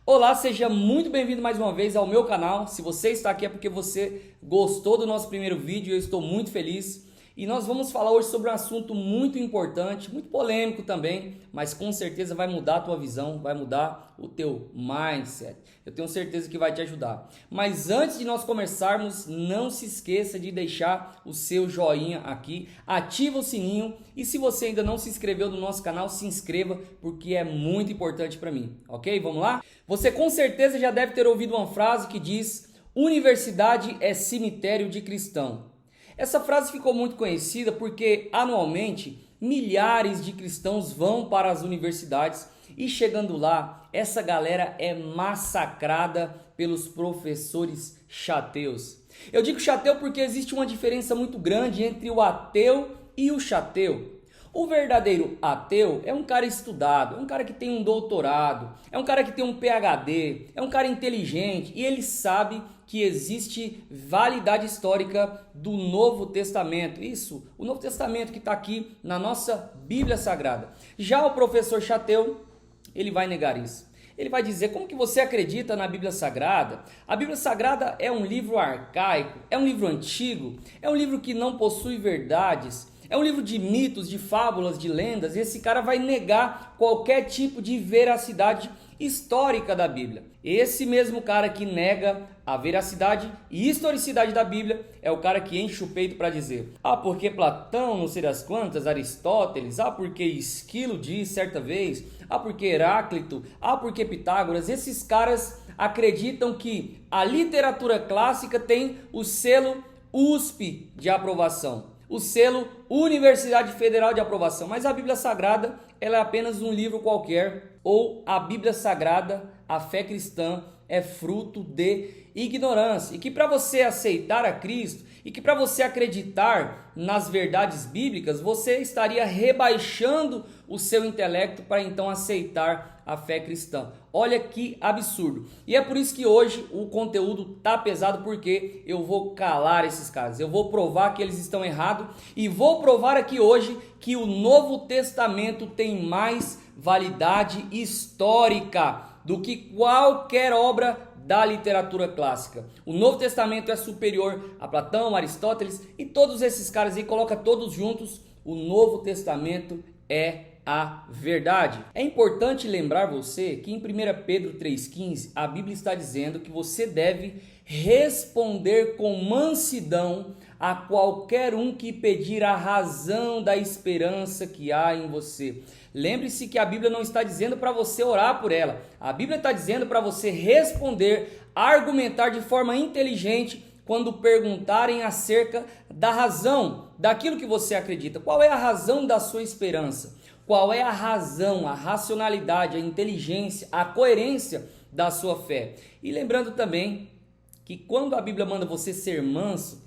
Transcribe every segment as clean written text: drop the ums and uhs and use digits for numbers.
Olá, seja muito bem-vindo mais uma vez ao meu canal. Se você está aqui é porque você gostou do nosso primeiro vídeo, eu estou muito feliz. E nós vamos falar hoje sobre um assunto muito importante, muito polêmico também, mas com certeza vai mudar a tua visão, vai mudar o teu mindset. Eu tenho certeza que vai te ajudar. Mas antes de nós começarmos, não se esqueça de deixar o seu joinha aqui, ativa o sininho e se você ainda não se inscreveu no nosso canal, se inscreva porque é muito importante para mim, ok? Vamos lá? Você com certeza já deve ter ouvido uma frase que diz: universidade é cemitério de cristão. Essa frase ficou muito conhecida porque anualmente milhares de cristãos vão para as universidades e chegando lá, essa galera é massacrada pelos professores chateus. Eu digo chateu porque existe uma diferença muito grande entre o ateu e o chateu. O verdadeiro ateu é um cara estudado, é um cara que tem um doutorado, é um cara que tem um PhD, é um cara inteligente e ele sabe que existe validade histórica do Novo Testamento. Isso, o Novo Testamento que está aqui na nossa Bíblia Sagrada. Já o professor chateu, ele vai negar isso. Ele vai dizer: como que você acredita na Bíblia Sagrada? A Bíblia Sagrada é um livro arcaico, é um livro antigo, é um livro que não possui verdades. É um livro de mitos, de fábulas, de lendas, e esse cara vai negar qualquer tipo de veracidade histórica da Bíblia. Esse mesmo cara que nega a veracidade e historicidade da Bíblia é o cara que enche o peito para dizer: ah, porque Platão, não sei das quantas, Aristóteles, ah, porque Esquilo diz certa vez, ah, porque Heráclito, ah, porque Pitágoras. Esses caras acreditam que a literatura clássica tem o selo USP de aprovação, o selo Universidade Federal de Aprovação, mas a Bíblia Sagrada ela é apenas um livro qualquer, ou a Bíblia Sagrada, a fé cristã, é fruto de ignorância. E que para você aceitar a Cristo e que para você acreditar nas verdades bíblicas, você estaria rebaixando o seu intelecto para então aceitar a fé cristã. Olha que absurdo. E é por isso que hoje o conteúdo tá pesado, porque eu vou calar esses caras. Eu vou provar que eles estão errados e vou provar aqui hoje que o Novo Testamento tem mais validade histórica do que qualquer obra da literatura clássica. O Novo Testamento é superior a Platão, Aristóteles e todos esses caras aí, coloca todos juntos, o Novo Testamento é a verdade. É importante lembrar você que em 1 Pedro 3,15 a Bíblia está dizendo que você deve responder com mansidão a qualquer um que pedir a razão da esperança que há em você. Lembre-se que a Bíblia não está dizendo para você orar por ela. A Bíblia está dizendo para você responder, argumentar de forma inteligente quando perguntarem acerca da razão daquilo que você acredita. Qual é a razão da sua esperança? Qual é a razão, a racionalidade, a inteligência, a coerência da sua fé? E lembrando também que quando a Bíblia manda você ser manso,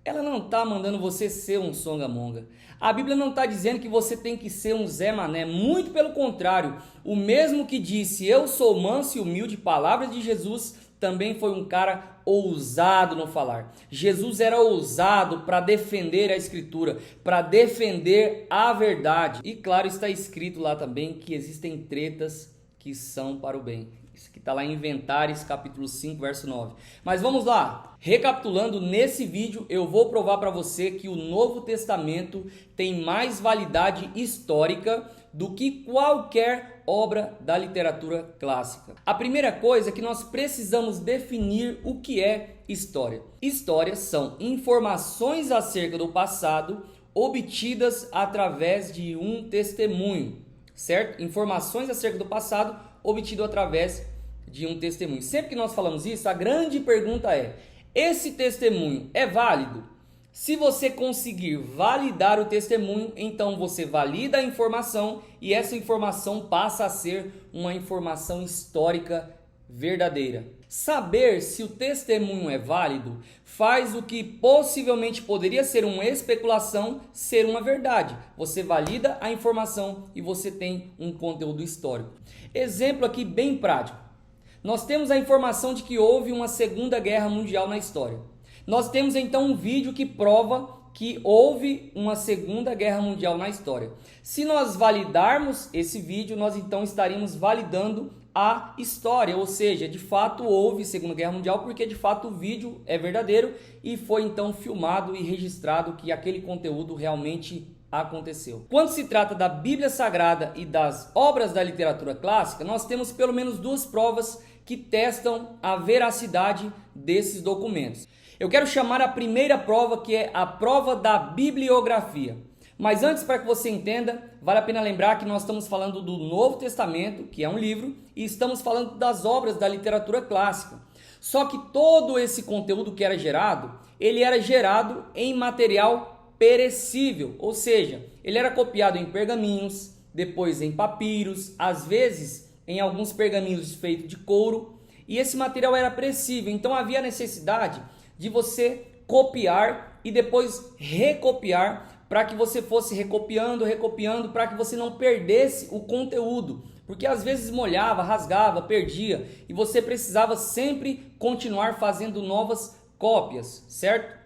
ela não está mandando você ser um songamonga. A Bíblia não está dizendo que você tem que ser um Zé Mané. Muito pelo contrário. O mesmo que disse: eu sou manso e humilde, palavras de Jesus, também foi um cara ousado no falar. Jesus era ousado para defender a Escritura, para defender a verdade. E claro, está escrito lá também que existem tretas que são para o bem. Isso que está lá em Inventários, capítulo 5, verso 9. Mas vamos lá. Recapitulando, nesse vídeo eu vou provar para você que o Novo Testamento tem mais validade histórica do que qualquer obra da literatura clássica. A primeira coisa é que nós precisamos definir o que é história. Histórias são informações acerca do passado obtidas através de um testemunho, certo? Informações acerca do passado obtido através de um testemunho. Sempre que nós falamos isso, a grande pergunta é: esse testemunho é válido? Se você conseguir validar o testemunho, então você valida a informação e essa informação passa a ser uma informação histórica verdadeira. Saber se o testemunho é válido faz o que possivelmente poderia ser uma especulação ser uma verdade. Você valida a informação e você tem um conteúdo histórico. Exemplo aqui bem prático. Nós temos a informação de que houve uma Segunda Guerra Mundial na história. Nós temos então um vídeo que prova que houve uma Segunda Guerra Mundial na história. Se nós validarmos esse vídeo, nós então estaríamos validando a história, ou seja, de fato houve Segunda Guerra Mundial, porque de fato o vídeo é verdadeiro e foi então filmado e registrado que aquele conteúdo realmente aconteceu. Quando se trata da Bíblia Sagrada e das obras da literatura clássica, nós temos pelo menos duas provas que testam a veracidade desses documentos. Eu quero chamar a primeira prova, que é a prova da bibliografia. Mas antes, para que você entenda, vale a pena lembrar que nós estamos falando do Novo Testamento, que é um livro, e estamos falando das obras da literatura clássica. Só que todo esse conteúdo que era gerado, ele era gerado em material perecível, ou seja, ele era copiado em pergaminhos, depois em papiros, às vezes em alguns pergaminhos feitos de couro, e esse material era perecível, então havia necessidade de você copiar e depois recopiar, para que você fosse recopiando, para que você não perdesse o conteúdo, porque às vezes molhava, rasgava, perdia, e você precisava sempre continuar fazendo novas cópias, certo?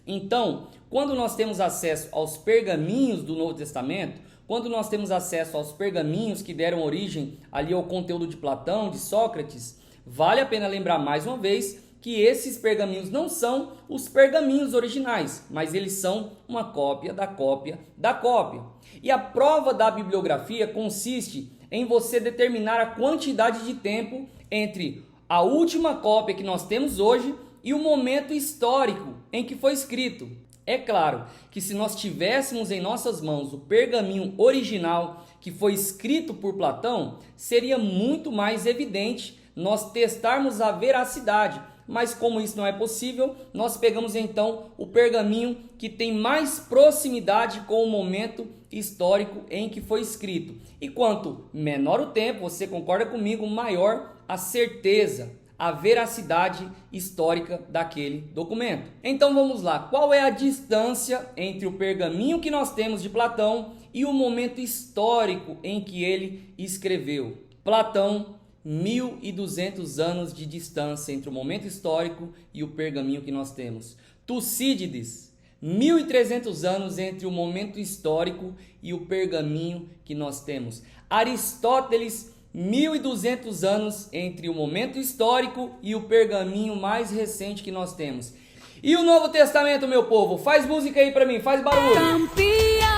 Então, quando nós temos acesso aos pergaminhos do Novo Testamento, quando nós temos acesso aos pergaminhos que deram origem ali ao conteúdo de Platão, de Sócrates, vale a pena lembrar mais uma vez que esses pergaminhos não são os pergaminhos originais, mas eles são uma cópia da cópia da cópia. E a prova da bibliografia consiste em você determinar a quantidade de tempo entre a última cópia que nós temos hoje e o momento histórico em que foi escrito. É claro que se nós tivéssemos em nossas mãos o pergaminho original que foi escrito por Platão, seria muito mais evidente nós testarmos a veracidade. Mas como isso não é possível, nós pegamos então o pergaminho que tem mais proximidade com o momento histórico em que foi escrito. E quanto menor o tempo, você concorda comigo, maior a certeza, a veracidade histórica daquele documento. Então vamos lá, qual é a distância entre o pergaminho que nós temos de Platão e o momento histórico em que ele escreveu? Platão, 1.200 anos de distância entre o momento histórico e o pergaminho que nós temos. Tucídides, 1.300 anos entre o momento histórico e o pergaminho que nós temos. Aristóteles, 1.200 anos entre o momento histórico e o pergaminho mais recente que nós temos. E o Novo Testamento, meu povo? Faz música aí pra mim, faz barulho. Campeão,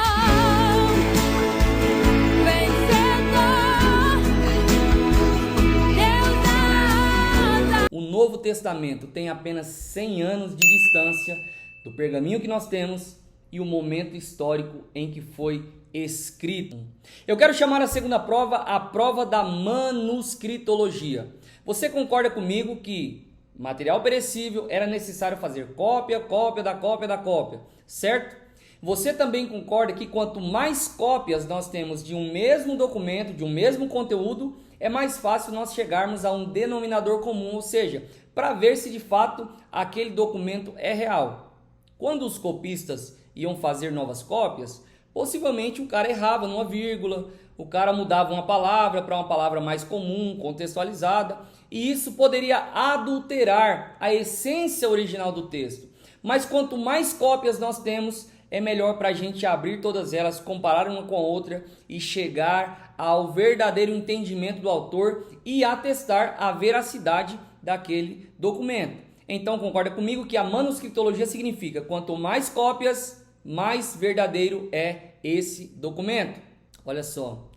O Novo Testamento tem apenas 100 anos de distância do pergaminho que nós temos e o momento histórico em que foi escrito. Eu quero chamar a segunda prova a prova da manuscritologia. Você concorda comigo que material perecível era necessário fazer cópia da cópia, certo? Você também concorda que quanto mais cópias nós temos de um mesmo documento, de um mesmo conteúdo, é mais fácil nós chegarmos a um denominador comum, ou seja, para ver se de fato aquele documento é real. Quando os copistas iam fazer novas cópias, possivelmente o cara errava numa vírgula, o cara mudava uma palavra para uma palavra mais comum, contextualizada, e isso poderia adulterar a essência original do texto. Mas quanto mais cópias nós temos, é melhor para a gente abrir todas elas, comparar uma com a outra e chegar ao verdadeiro entendimento do autor e atestar a veracidade daquele documento. Então concorda comigo que a manuscritologia significa quanto mais cópias, mais verdadeiro é esse documento. Olha só,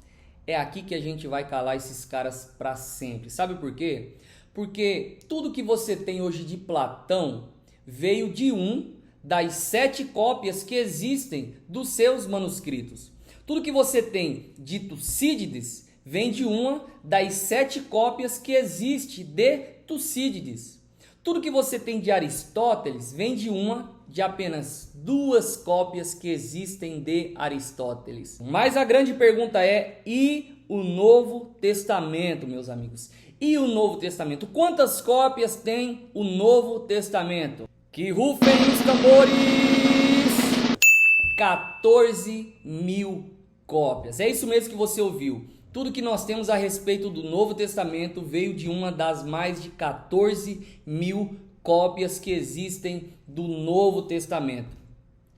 é aqui que a gente vai calar esses caras para sempre. Sabe por quê? Porque tudo que você tem hoje de Platão veio de das 7 cópias que existem dos seus manuscritos. Tudo que você tem de Tucídides vem de uma das 7 cópias que existe de Tucídides. Tudo que você tem de Aristóteles vem de apenas 2 cópias que existem de Aristóteles. Mas a grande pergunta é, e o Novo Testamento, meus amigos? E o Novo Testamento? Quantas cópias tem o Novo Testamento? Que rufem os tambores! 14.000 cópias. É isso mesmo que você ouviu. Tudo que nós temos a respeito do Novo Testamento veio de uma das mais de 14.000 cópias que existem do Novo Testamento.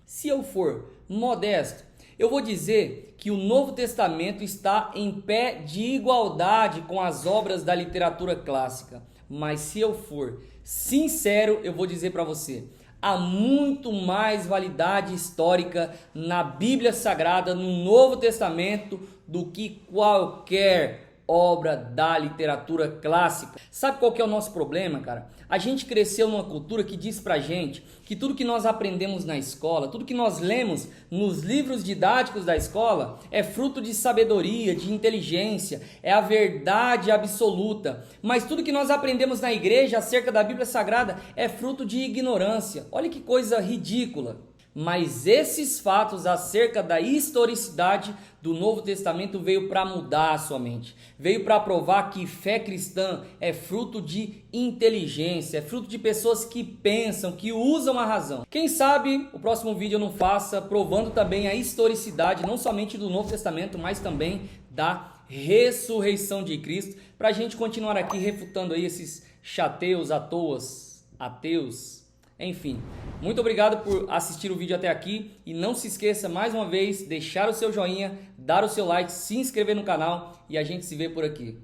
Se eu for modesto, Eu vou dizer que o Novo Testamento está em pé de igualdade com as obras da literatura clássica. Mas se eu for sincero, eu vou dizer para você, há muito mais validade histórica na Bíblia Sagrada, no Novo Testamento, do que qualquer obra da literatura clássica. Sabe qual que é o nosso problema, cara? A gente cresceu numa cultura que diz pra gente que tudo que nós aprendemos na escola, tudo que nós lemos nos livros didáticos da escola é fruto de sabedoria, de inteligência, é a verdade absoluta. Mas tudo que nós aprendemos na igreja acerca da Bíblia Sagrada é fruto de ignorância. Olha que coisa ridícula. Mas esses fatos acerca da historicidade do Novo Testamento veio para mudar a sua mente. Veio para provar que fé cristã é fruto de inteligência, é fruto de pessoas que pensam, que usam a razão. Quem sabe o próximo vídeo eu não faça provando também a historicidade, não somente do Novo Testamento, mas também da ressurreição de Cristo, para a gente continuar aqui refutando aí esses chateus, ateus. Enfim, muito obrigado por assistir o vídeo até aqui e não se esqueça mais uma vez deixar o seu joinha, dar o seu like, se inscrever no canal e a gente se vê por aqui.